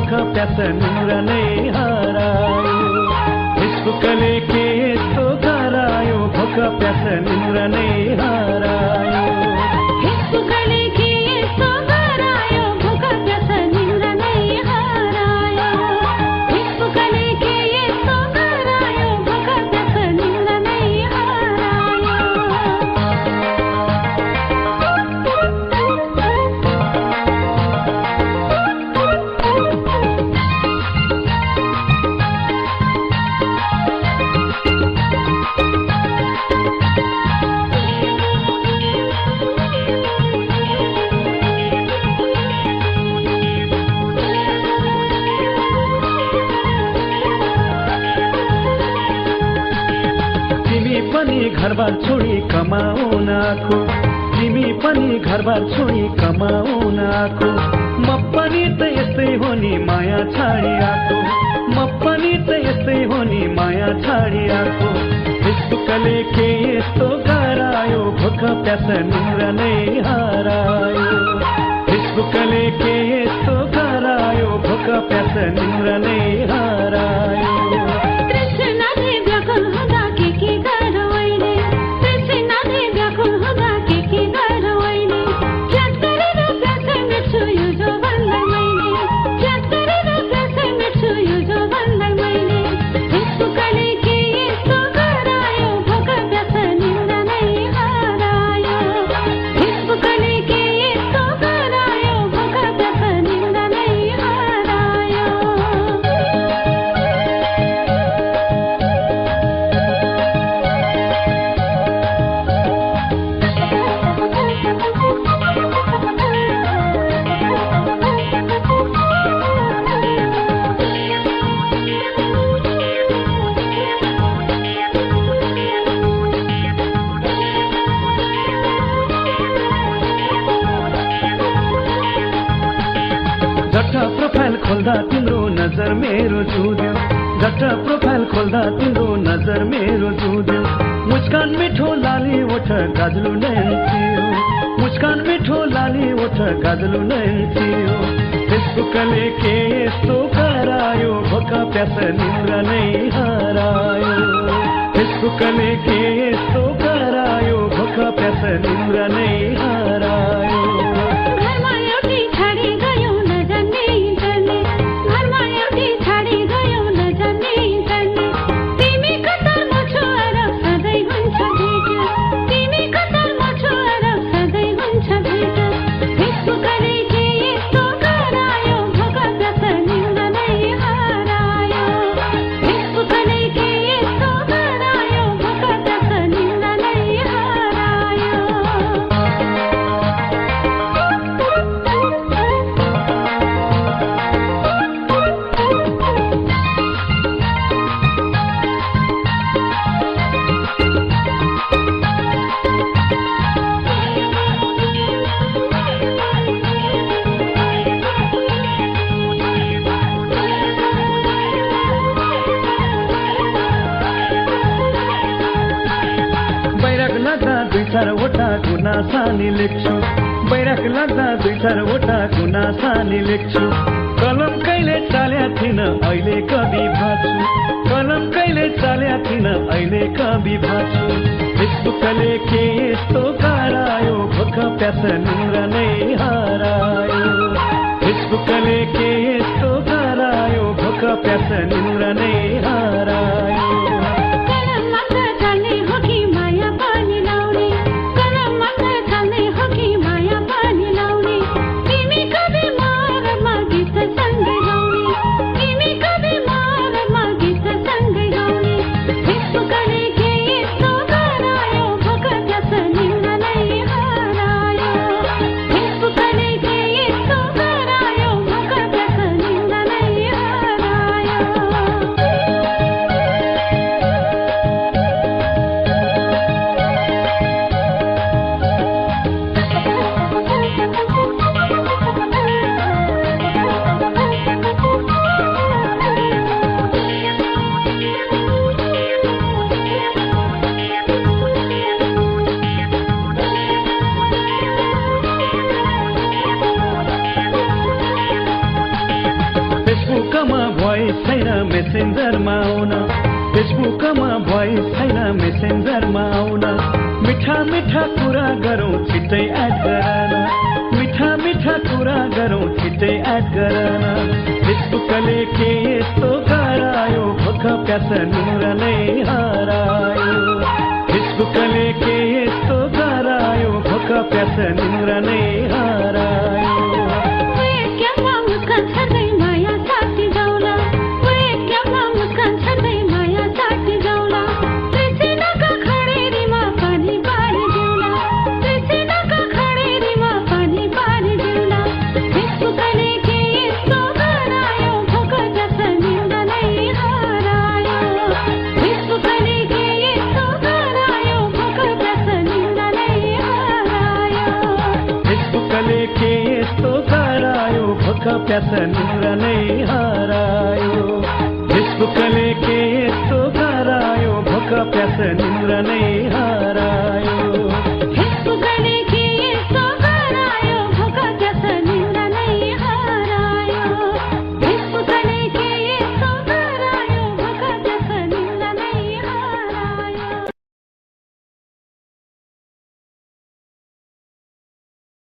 भोक प्यास निन्द्रा नै हरायो फेसबुकले के यस्तो गरायो भोक प्यास निन्द्रा नै हरायो फेसबुकले के यस्तो गरायो भोक प्यास निन्द्रा नै हरायो फेसबुकले के यस्तो गरायो भोक प्यास निन्द्रा नै हरायो घरबार छोडी कमाउन आखो तिमी पनि घरबार छोडी कमाउन आखो म पनि त यस्तै हो नि माया छाडी आको म पनि त यस्तै हो नि माया छाडी आको फेसबुकले के यस्तो गरायो भोक प्यास निन्द्रा नै हरायो फेसबुकले के यस्तो गरायो भोक प्यास निन्द्रा नै हरायो प्रोफाइल खोल्दा तिम्रो नजर मेरो जुद्यो झट्ट प्रोफाइल खोल्दा तिम्रो नजर मेरो जुद्यो मुस्कान मिठो लाली ओठ गाजलु नयन थियो मुस्कान मिठो लाली ओठ गाजलु नयन थियो फेसबुकले के यस्तो गरायो भोक प्यास निन्द्रा नै हरायो फेसबुकले के यस्तो गरायो भोक प्यास निन्द्रा नै हरायो चारवटा गुनासानी लेख्छु बैराक लाग्दा दुई चारवटा गुनासानी लेख्छु कलम कहिले चाल्या थिन अहिले कवि भाछु कलम कहिले चाल्या थिन अहिले कवि भाछु फेसबुकले के यस्तो गरायो भोक प्यास निन्द्रा नै हरायो फेसबुकले के यस्तो गरायो भोक प्यास निन्द्रा नै हरायो मेसेन्जरमा आउन फेसबुकमा भोइस छैन मेसेन्जरमा आउन मिठा मिठा कुरा गरौँ छिट्टै एड गरन मिठा मिठा कुरा गरौँ छिट्टै एड गरन फेसबुकले के यस्तो गरायो भोक प्यास निहुर नै हरायो फेसबुकले के यस्तो गरायो भोक प्यास निहुर नै हरायो प्यास निहुर नै हरायो फेसबुकले के यस्तो गरायो भोक प्यास निहुर नै